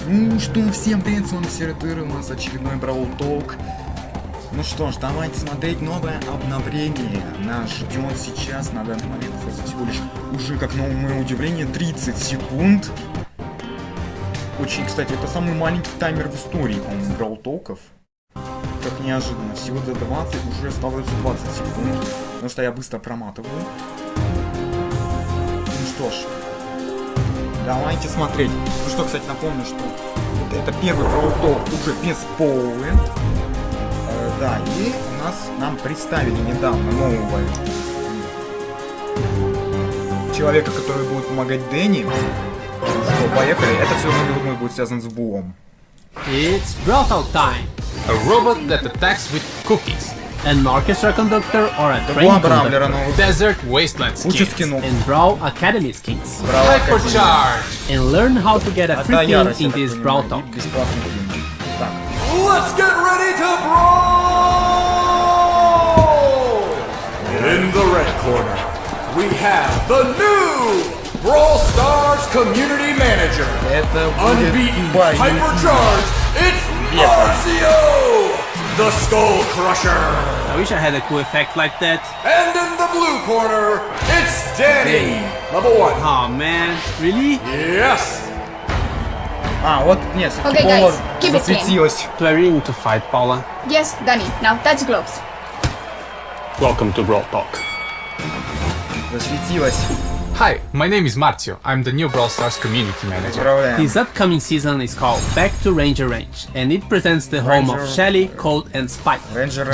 Ну что, всем привет, с вами Серый, у нас очередной Бравл Толк. Ну что ж, давайте смотреть новое обновление. Нас ждет сейчас, на данный момент, всего лишь уже, как на мое удивление, 30 секунд. Очень, кстати, это самый маленький таймер в истории, по-моему, Бравл Толков. Как неожиданно, всего до 20, уже осталось 20 секунд, потому что я быстро проматываю. Ну что ж, давайте смотреть. Ну что, кстати, напомню, что это первый Бравл Толк уже без Поулы. Да, и нам представили недавно нового человека, который будет помогать Дэнни. Что, поехали. Это все, думаю, будет связано с Булом. It's Bravl time! A robot that attacks with cookies. An orchestra conductor or a train conductor. Desert wasteland skins. And Brawl Academy skins. Hypercharge! And learn how to get a free pin in this Brawl Talk. Let's get ready to brawl! In the red corner, we have the new Brawl Stars Community Manager. Unbeaten, hypercharged, it's Marcio, the Skull Crusher. I wish I had a cool effect like that. And in the blue corner, it's Danny, level 1. Oh man, really? Yes! Вот, нет, Пола засветилась. Do I really need to fight Paula? Yes, Danny, now touch gloves. Welcome to Brawl Talk. Засветилась. Hi, my name is Marcio. I'm the new Brawl Stars Community Manager. This upcoming season is called Back to Ranger Range, and it presents the home of Shelly, Colt, and Spike.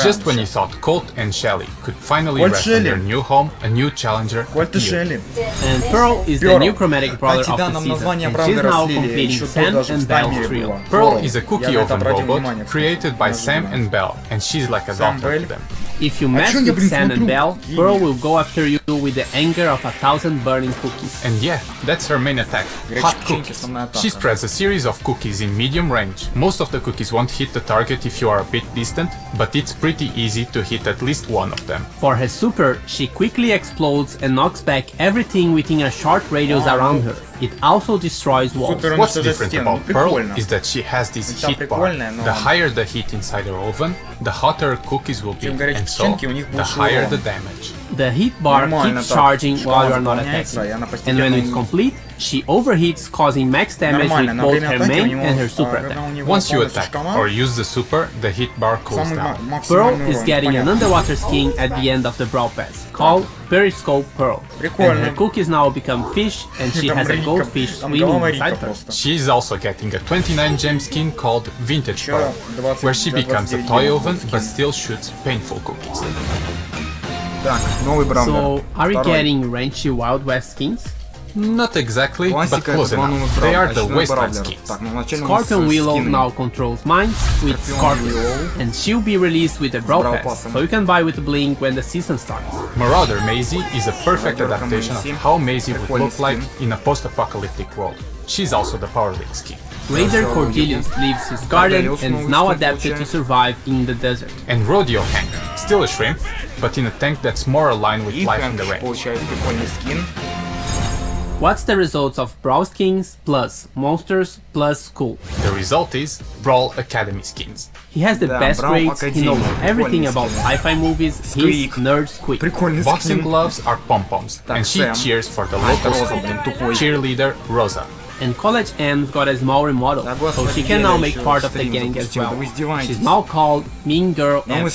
Just when you thought Colt and Shelly could finally rest in their new home, a new challenger appeared. And Pearl is the new chromatic brawler of the season, and she's now competing Sam and Belle's trio. Pearl is a cookie-oven robot created by Sam and Belle, and she's like a doctor to them. If you mess with Sam and Belle, Pearl will go after you with the anger of 1,000 burning cookies. And yeah, that's her main attack, hot cookies. She spreads a series of cookies in medium range. Most of the cookies won't hit the target if you are a bit distant, but it's pretty easy to hit at least one of them. For her super, she quickly explodes and knocks back everything within a short radius around her. It also destroys walls. What's different about Pearl is that she has this heat bar. The higher the heat inside her oven, the hotter her cookies will be, and so the higher the damage. The heat bar keeps charging while you are not attacking, and when it's complete, she overheats, causing max damage with both her main and her super attack. Once you attack or use the super, the hit bar cools down. Pearl is getting an underwater skin at the end of the Brawl Pass, called Periscope Pearl. And her cookies now become fish, and she has a goldfish swimming inside her. She is also getting a 29 gem skin called Vintage Pearl, where she becomes a toy oven but still shoots painful cookies. So, are we getting Ranchy Wild West skins? Not exactly, but close enough. They are the wasteland skins. Scorpion Willow now controls mines with Scorpion, and she'll be released with the Brawl Pass, so you can buy with Blink when the season starts. Marauder Maisie is a perfect adaptation of how Maisie would look like in a post-apocalyptic world. She's also the Power League skin. Raider Cordelius leaves his garden and is now adapted to survive in the desert. And Rodeo Hank, still a shrimp, but in a tank that's more aligned with life in the range. What's the results of Brawl skins plus monsters plus school? The result is Brawl Academy skins. He has the best grades, he knows everything about sci-fi movies, he's nerd squeak. Boxing gloves are pom-poms, and she cheers for the local school cheerleader Rosa. And College M's got a small remodel, so she can now make part of the gang as well. She's now called Mean Girl M.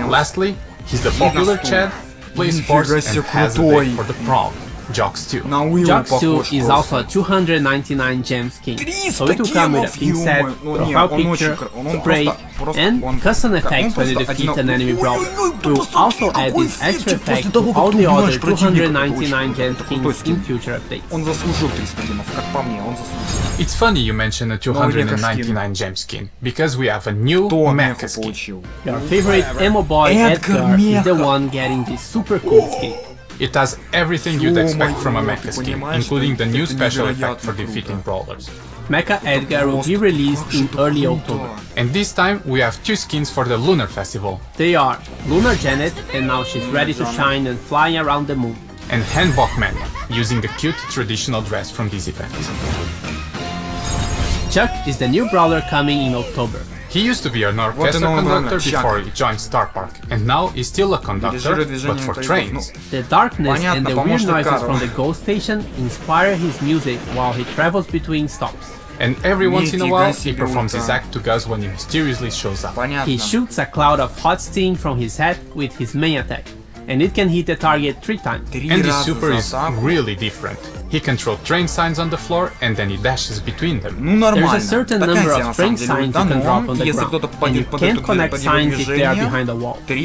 Lastly, he's the popular Chad, plays sports and has a day for the prom. Jox 2. Jox 2 is also a 299 gem skin, so it will come with a pink set, profile picture, spray, and custom effects when you defeat an enemy brawler. We'll also add this extra effect to all the other 299 gem skins in future updates. It's funny you mention a 299 gem skin, because we have a new mecha skin. Your favorite emo boy Edgar is the one getting this super cool skin. It has everything you'd expect from a mecha skin, including the new special effect for defeating brawlers. Mecha Edgar will be released in early October. And this time we have two skins for the Lunar Festival. They are Lunar Janet, and now she's ready to shine and fly around the moon. And Hanbok Mania, using the cute traditional dress from this event. Chuck is the new brawler coming in October. He used to be an orchestra conductor before he joined Star Park, and now he's still a conductor, but for trains. The darkness and the weird noises from the ghost station inspire his music while he travels between stops. And every once in a while, he performs his act to Gus when he mysteriously shows up. He shoots a cloud of hot steam from his head with his main attack, and it can hit the target 3 times. And this super is really different. He can throw train signs on the floor and then he dashes between them. There's a certain number of train signs you can drop on the ground, and you can't connect signs if they are behind a wall. But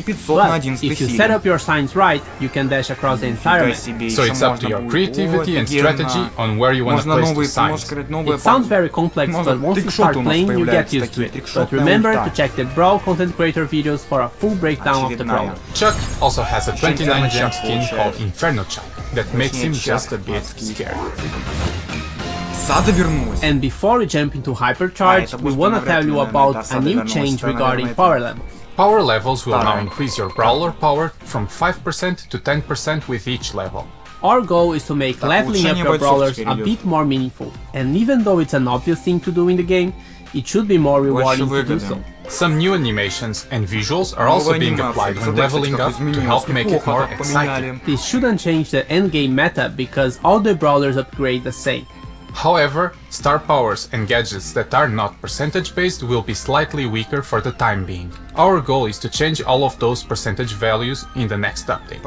if you set up your signs right, you can dash across the entire map. So it's up to your creativity and strategy on where you want to place the signs. It sounds very complex, but once you start playing, you get used to it. But remember to check the Brawl content creator videos for a full breakdown of the brawler. Chuck also has a 29 gem skin called Inferno Chuck that makes him just a bit scary. And before we jump into Hypercharge, we wanna tell you about a new change regarding power levels. Power levels will now increase your brawler power from 5% to 10% with each level. Our goal is to make leveling up your brawlers a bit more meaningful, and even though it's an obvious thing to do in the game, it should be more rewarding to do so. Some new animations and visuals are also being applied when leveling up to help make it more exciting. This shouldn't change the endgame meta because all the brawlers upgrade the same. However, star powers and gadgets that are not percentage based will be slightly weaker for the time being. Our goal is to change all of those percentage values in the next updates.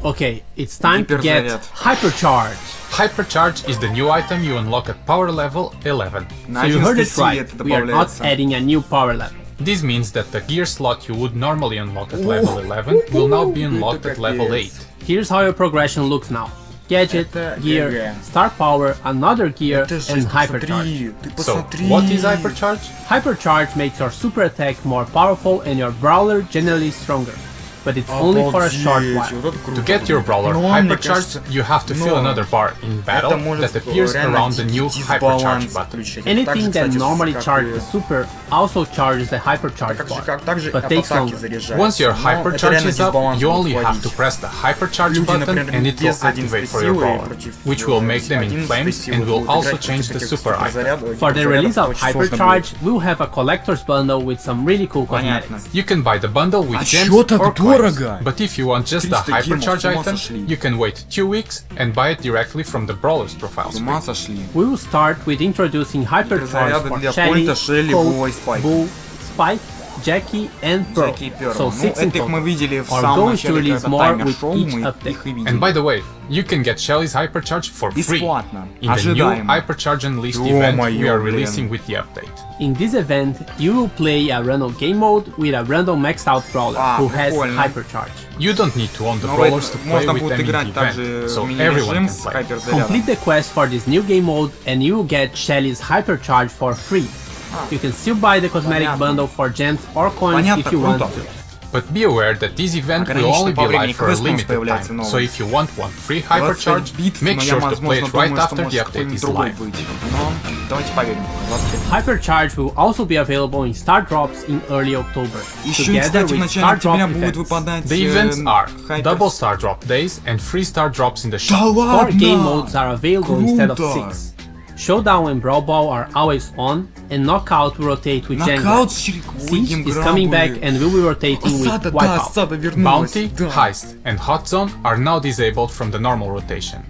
Okay, it's time to get Hypercharge! Hypercharge is the new item you unlock at power level 11. So you heard it right, we are not adding a new power level. This means that the gear slot you would normally unlock at level 11 will now be unlocked at level 8. Here's how your progression looks now. Gadget, gear, star power, another gear, and hypercharge. So, what is hypercharge? Hypercharge makes your super attack more powerful and your brawler generally stronger. But it's only for a short while. To get your brawler hypercharged, you have to fill another bar in battle that appears around the new hypercharge button. Anything that normally charges the super also charges the hypercharge bar, but takes longer. Once your hypercharge is up, you only have to press the hypercharge button and it will activate for your brawler, which will make them in flames and will also change the super item. For the release of hypercharge, we'll have a collector's bundle with some really cool cosmetics. You can buy the bundle with gems or coins. But if you want just the hypercharge item, you can wait 2 weeks and buy it directly from the brawler's profile screen. We will start with introducing hypercharge for Shelly, Colt, Bull, Spike, Jackie and Pro, so 6 in total. Our goal is to release more with each update. And by the way, you can get Shelly's hypercharge for free in the new Hypercharge Unleashed event we are releasing with the update. In this event, you will play a random game mode with a random maxed out brawler who has hypercharge. You don't need to own the brawlers to play with them in the event, so everyone can play. Complete the quest for this new game mode and you will get Shelly's hypercharge for free. You can still buy the cosmetic bundle for gems or coins if you want to. But be aware that this event will only be live for a limited time, so if you want one free hypercharge, make sure to play it right after the update is live. Hypercharge will also be available in Star Drops in early October, together with Star Drop events. The events are double Star Drop days and free Star Drops in the shop. 4 game modes are available instead of 6. Showdown and Brawl Ball are always on, and Knockout will rotate with Jenga. Siege is coming back and will be rotating with Wipeout. Bounty, Heist, and Hot Zone are now disabled from the normal rotation.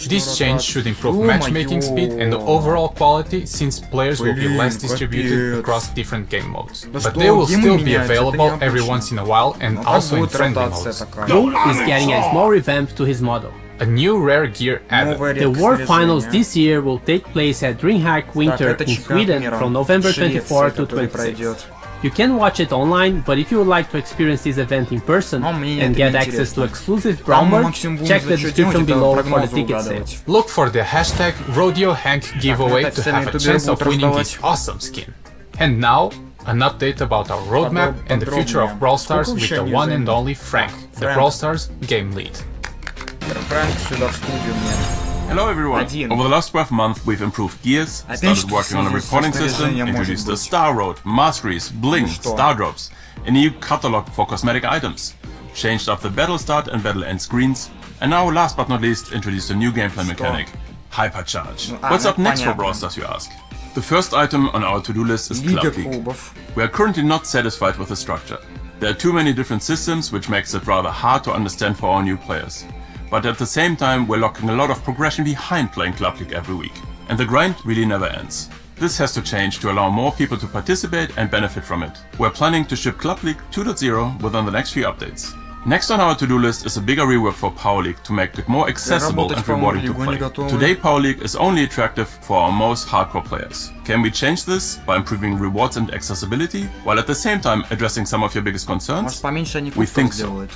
This change should improve matchmaking speed and the overall quality, since players will be less distributed across different game modes. But they will still be available every once in a while and also in friendly modes. Bull is getting a small revamp to his model. A new rare gear added. The War Finals this year will take place at DreamHack Winter in Sweden from November 24 to 26. You can watch it online, but if you would like to experience this event in person and get access to exclusive Brawl merch, check the description below for the ticket sale. Look for the hashtag RodeoHank giveaway to have a chance of winning this awesome skin. And now, an update about our roadmap and the future of Brawl Stars with the one and only Frank, the Brawl Stars game lead. Hello everyone! Over the last 12 months we've improved gears, started working on a reporting system, introduced the Star Road, Masteries, Bling, Star Drops, a new catalog for cosmetic items, changed up the battle start and battle end screens, and now last but not least introduced a new gameplay mechanic, Hypercharge. What's up next for Brawl Stars, you ask? The first item on our to-do list is Club League. We are currently not satisfied with the structure. There are too many different systems, which makes it rather hard to understand for our new players. But at the same time, we're locking a lot of progression behind playing Club League every week. And the grind really never ends. This has to change to allow more people to participate and benefit from it. We're planning to ship Club League 2.0 within the next few updates. Next on our to-do list is a bigger rework for Power League to make it more accessible and rewarding to play. Today Power League is only attractive for our most hardcore players. Can we change this by improving rewards and accessibility, while at the same time addressing some of your biggest concerns? We think so.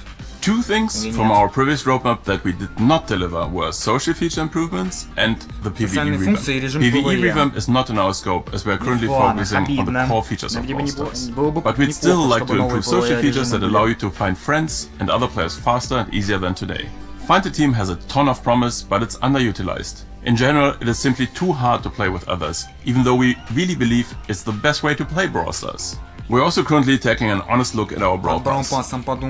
Two things from our previous roadmap that we did not deliver were social feature improvements and the PvE revamp. PvE revamp is not in our scope as we are currently focusing on the core features of Brawl Stars. But we'd still like to improve social features that allow you to find friends and other players faster and easier than today. Find a Team has a ton of promise, but it's underutilized. In general, it is simply too hard to play with others, even though we really believe it's the best way to play Brawl Stars. We're also currently taking an honest look at our Brawl Pass.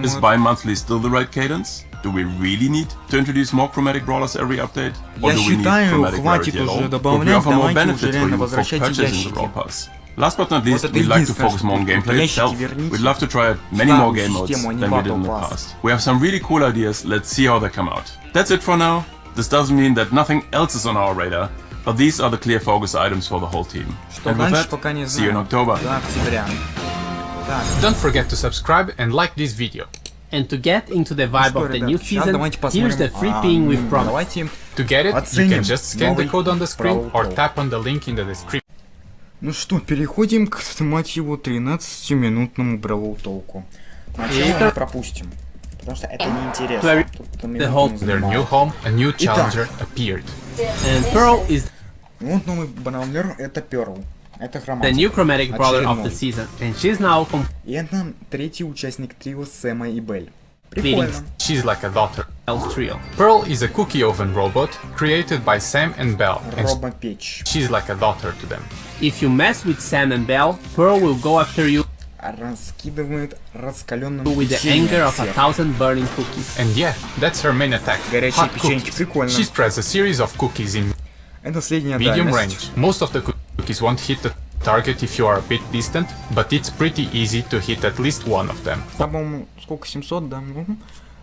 Is bi-monthly still the right cadence? Do we really need to introduce more chromatic brawlers every update? Or do we need chromatic rarity at all? Would we offer more benefits for you for purchasing the Brawl Pass? Last but not least, we'd like to focus more on gameplay itself. We'd love to try out many more game modes than we did in the past. We have some really cool ideas, let's see how they come out. That's it for now. This doesn't mean that nothing else is on our radar, but these are the clear focus items for the whole team. And with that, see you in October. Don't forget to subscribe and like this video. And to get into the vibe of the new season, here's the free ping we've promised. To get it, you can just scan the code on the screen or tap on the link in the description. Ну что, переходим к, мать его, 13-минутному Бравл Толку. Начало мы пропустим, потому что это неинтересно. Their new home, a new challenger appeared. And Pearl is вот новый бравлер, это Перл. Это the new chromatic brawler of the season, and she's now И это третий участник трио Сэма и Белль. Прикольно. She's like a daughter. Trio. Pearl is a cookie oven robot created by Sam and Belle, and she's like a daughter to them. If you mess with Sam and Belle, Pearl will go after you раскидывает раскаленным with the anger of 1,000 burning cookies. And yeah, that's her main attack. Горячие печеньки, прикольно. She spreads a series of cookies in medium range. Most of the cookies won't hit the target if you are a bit distant, but it's pretty easy to hit at least one of them. По-моему, сколько, 700, да? Ну,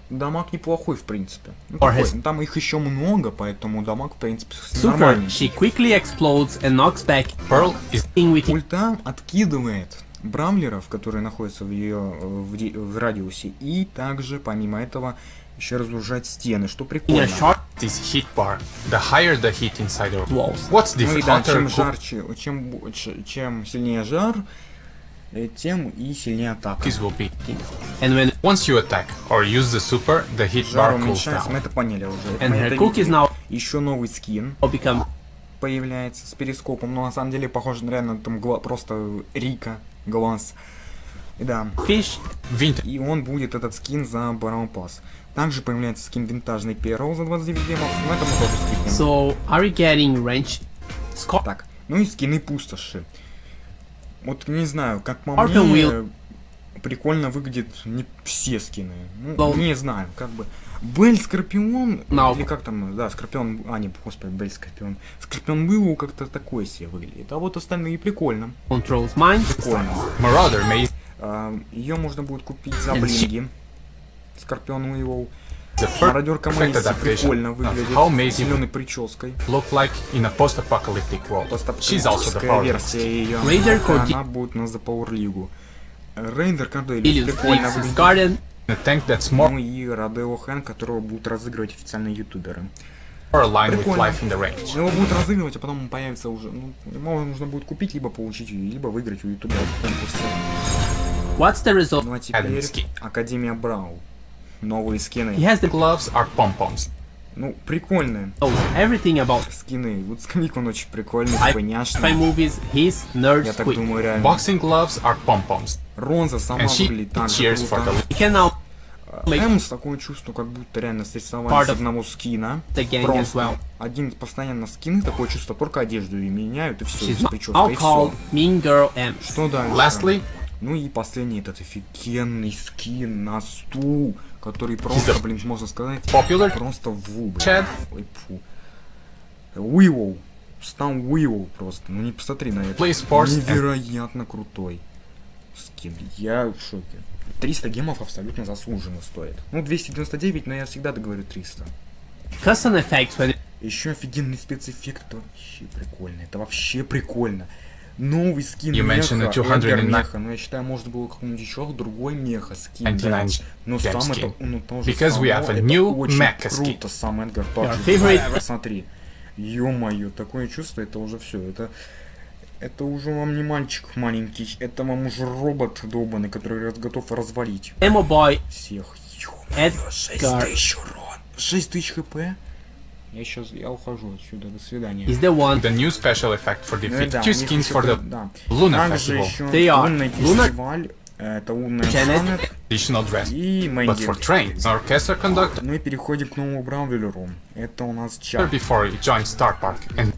дамаг неплохой, в принципе. Ну, такой, там их еще много, поэтому дамаг, в принципе, нормальный. She quickly explodes and knocks back. Pearl is Ульта откидывает бравлеров, которые находятся в ее в радиусе, и также, помимо этого, еще разрушать стены, что прикольно. This heat bar. The higher the heat inside the walls. What's different? Ну и да, чем жарче, чем сильнее жар, тем и сильнее атака. And when once you attack or use the super, the heat bar cools down. Мы это поняли уже. And her cookies now еще новый скин появляется с перископом, но на самом деле похоже реально там просто Рика глаз. И да. Fish. И он будет этот скин за Бравл Пасс. Также появляется скин винтажный Перл за 29 демов, но это мы тоже скипнем. So, are we getting range? Так, ну и скины пустоши. Вот не знаю, как по мне, прикольно выглядят не все скины. Ну, не знаю, как бы. Белль Скорпион, или как там, да, Скорпион, не, господи, Белль Скорпион. Скорпион Виллоу как-то такой себе выглядит, а вот остальные прикольно. Controls mine. Прикольно. Marauder Maze. Ее можно будет купить за блинги. Скорпион Виллоу. Мародерка Мэйси прикольно выглядит, с зеленой прической. Look like in a post-apocalyptic world. She's also the power версия ее. Она будет на The Power League. Рейдер Корделиус прикольно выглядит. Ну и Родео Хэн, которого будут разыгрывать официальные ютуберы. Прикольно. Его будут разыгрывать, а потом он появится уже. Ну, его нужно будет купить, либо получить, либо выиграть у ютуберов в конкурсе. What's the result? Ну а теперь Академия Бравл. Новые скины. Yes, the gloves are pom-poms. Ну, прикольные. Everything about скины. Вот скамик он очень прикольный, поняшный. Movies, his nerd Я так думаю, реально. Boxing gloves are pom-poms. Ронза сама выглядит так же круто. Эмс такое чувство, как будто реально срисовали с одного скина. Просто один постоянно скины, такое чувство, только одежду и меняют, и все, без прически, и все. Что дальше? Ну и последний этот офигенный скин на стул, который просто, блин, можно сказать, просто ву, блин. Ой, фу. Уивол. Стал Уивол просто. Ну не посмотри на это. Невероятно крутой скин. Я в шоке. 300 гемов абсолютно заслуженно стоит. Ну 299, но я всегда договорю 300. Custom effects. Еще офигенный спецэффект. Это вообще прикольно. Это вообще прикольно. Новый скин меха, меха. Но я считаю, можно было какой-нибудь еще другой меха скин брать. Но сам это, ну тоже самое, это очень круто. Сам Эдгар тоже. Посмотри. Ё-моё, такое чувство, это уже все. Это уже вам не мальчик маленький, это вам уже робот долбанный, который готов развалить всех. Ё-моё, 6000 урон. 6000 хп. Я ухожу отсюда, до свидания. Is the one the new special effect for defeat two skins for the Lunar Festival. They are лунный фестиваль, это лунная планета Additional dress. и But for Мэнди. trains, orchestra conductor Мы переходим к новому Бравлеру. Это у нас Чак. before he joined Star Park and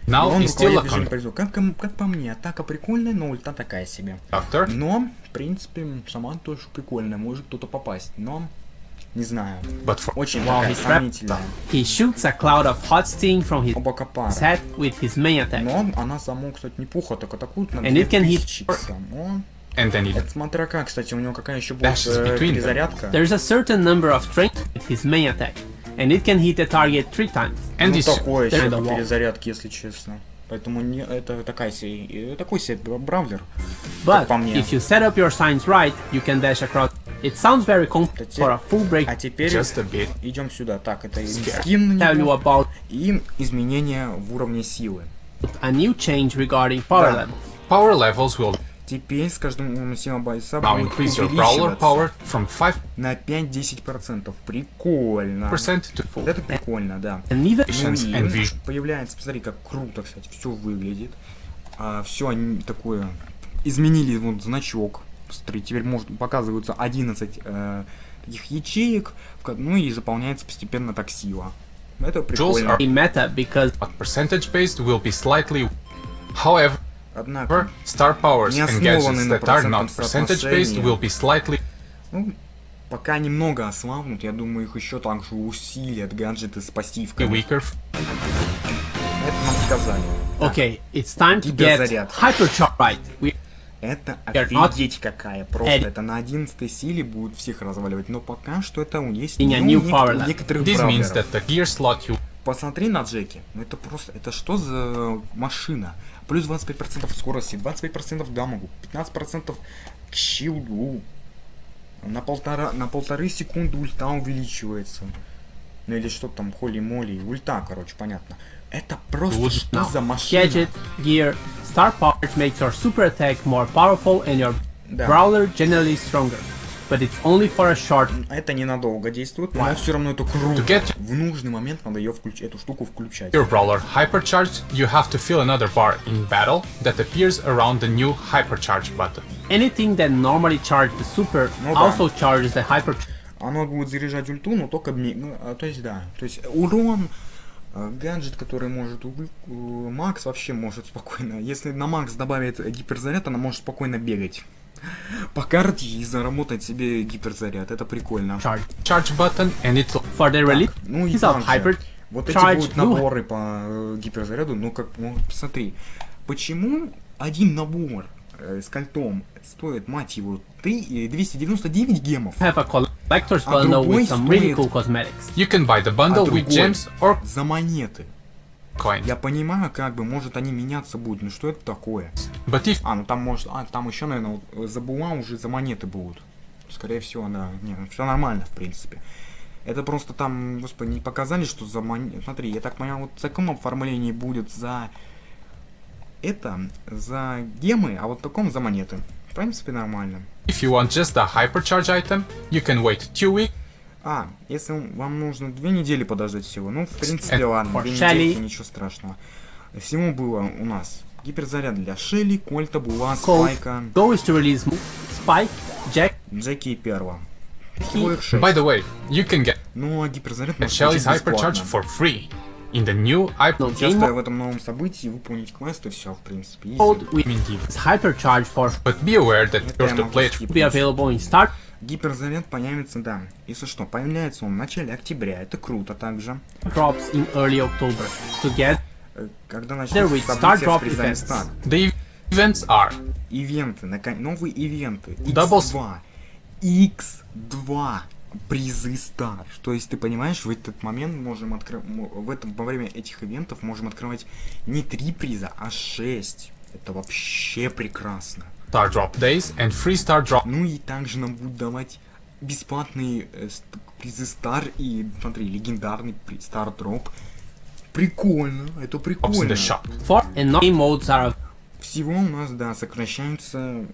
now Он he's still a руководит движением производства. Как по мне, атака прикольная, но ульта такая себе. conductor. Но, в принципе, сама тоже прикольная. Может кто-то попасть, но не знаю. But for Очень такая сомнительная. he shoots a cloud of hot steam from his Оба копара. head with his main attack. Но она саму, кстати, неплохо так атакует на And it can hit 2000 икса. Но and then he это смотря как, кстати, у него какая еще Dashes будет between them. перезарядка. There's a certain number of strength with his main attack, and it can hit the target 3 times. and Ну this такое себе the wall. перезарядки, если честно. Поэтому не, это такой себе бравлер. But по мне. if you set up your signs right, you can dash across. It sounds very complex for a full break. А теперь just a bit. идем сюда. Так, это скин на Tell you него about и изменения в уровне силы. a new change regarding power Да. level. Power levels will Теперь с каждым уровнем силы бойца now будет increase your brawler увеличиваться power from 5% на 5-10%. Прикольно. to Вот это прикольно, да. And even visions and vision. Появляется, посмотри, как круто, кстати, все выглядит. Все они такое изменили, вот значок. Посмотри, теперь показываются 11 таких ячеек, ну и заполняется постепенно так сила. Это прикольно. are- in meta because but percentage based will be slightly. However, Однако, star powers Не and основаны gadgets на that are not процентном percentage based соотношении. will be slightly ну, пока немного ослабнут, я думаю, их еще также усилят гаджеты с пассивками. weaker. Это нам сказали. okay, it's time to get Гиперзаряд. hypercharge right. Это You're not офигеть какая. Просто Eddie. это на 11 силе будут всех разваливать. Но пока что это есть In a new power level. некоторых This means бравлеров. that the gear slot you Посмотри на Джеки. Ну это просто, это что за машина? Плюс 25% скорости, 25% дамагу, 15% к щилду. На полторы секунды ульта увеличивается. Ну или что там, холи-моли, ульта, короче, понятно. Это просто Вот что Now, за машина? gadget, gear, star powers makes your super attack more powerful and your Да. brawler generally stronger. But it's only for a short. Это ненадолго действует, но все равно это круто. To get- В нужный момент надо ее эту штуку включать. your brawler hypercharged, you have to fill another bar in battle that appears around the new hypercharge button. Anything that normally charges the super Ну да. also charges the hyper. Оно будет заряжать ульту, но только то есть да. То есть урон, гаджет, который может Макс вообще может спокойно. Если на Макс добавит гиперзаряд, она может спокойно бегать по карте и заработать себе гиперзаряд. Это прикольно. Charge button and it For the release Ну и of также, hyper вот эти charge будут наборы по гиперзаряду. Ну как, ну посмотри, почему один набор с кольтом стоит, мать его, 299 гемов? have a collector's А bundle другой with some really стоит- cool cosmetics. you can buy the bundle with другой gems or за монеты. coin. Я понимаю, как бы, может они меняться будут, но что это такое? But if Ну там может, там еще, наверное, вот, за була уже за монеты будут. Скорее всего, да. Не, ну все нормально, в принципе. Это просто там, господи, не показали, что за монеты. Смотри, я так понял, вот в таком оформлении будет за за гемы, а вот в таком за монеты. В принципе, нормально. if you want just a hypercharge item, you can wait 2 weeks. Если вам нужно 2 недели подождать всего, ну, в принципе, Это ладно, 2 Шелли. недельки, ничего страшного. Всего было у нас гиперзаряд для Шелли, Кольта, Була, Colt Спайка, goes to release Spike, Jack, Джеки и Перла. Всего их 6. By the way, you can get Ну, а гиперзаряд можно Shelly's получить hypercharge бесплатно. for free in the new no Участвуя game в этом новом событии, выполнить квест и все, в принципе. mode Easy. with hypercharge for But be aware that Это you're я to могу play to be скипнуть. available in start Гиперзаряд появится, да. Если что, появляется он в начале октября, это круто также. drops in early October. To get когда начнутся события с призами старт. The events are Ивенты, новые ивенты. Doubles. X2 призы стар. То есть ты понимаешь, в этот момент можем во время этих ивентов можем открывать не 3 приза, а 6. Это вообще прекрасно. Star Drop Days and Free Star Drop. Ну и также нам будут давать бесплатные призы стар и, смотри, легендарный Star Drop. Прикольно, это прикольно. In the shop. Всего у нас, да, сокращаются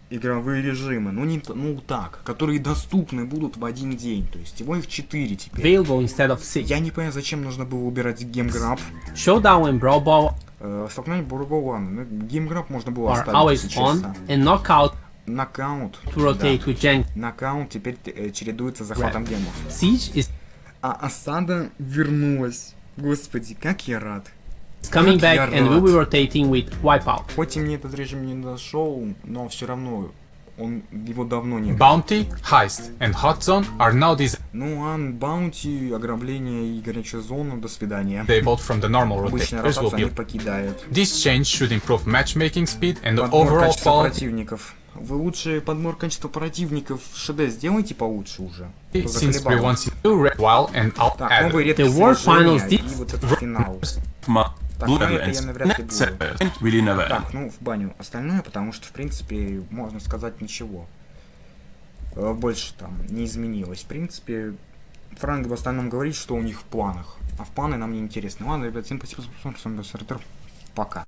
игровые режимы, ну так, которые доступны будут в один день, то есть его их 4 теперь. Я не понимаю, зачем нужно было убирать геймграб. Showdown and Brawlball Столкновение Бравл, ладно, геймграб можно было оставить, если честно. Нокаут. Нокаут теперь чередуется с захватом гемов. А осада вернулась. Господи, как я рад. Coming back and will be rotating with Wipeout. Хоть и мне этот режим не дошел, но все равно его давно не было. Bounty, Heist and Hot Zone are now Баунти, ограбление и горячая зона, до свидания. disabled from the normal Обычная rotators will ротация они be. покидают. This change should improve matchmaking speed and the Подбор overall качества quality противников. Вы лучше подбор качества противников в ШД сделайте получше уже. since we want to do red while and out Так, added. новые редкие The World сражения Finals и вот этот финал. Так, ну это я навряд ли буду. really never end. Так, ну в баню остальное, потому что в принципе можно сказать ничего. Больше там не изменилось. В принципе, Франк в остальном говорит, что у них в планах. А в планы нам не интересно. Ладно, ребят, всем спасибо за просмотр. С вами был Сартер. Пока.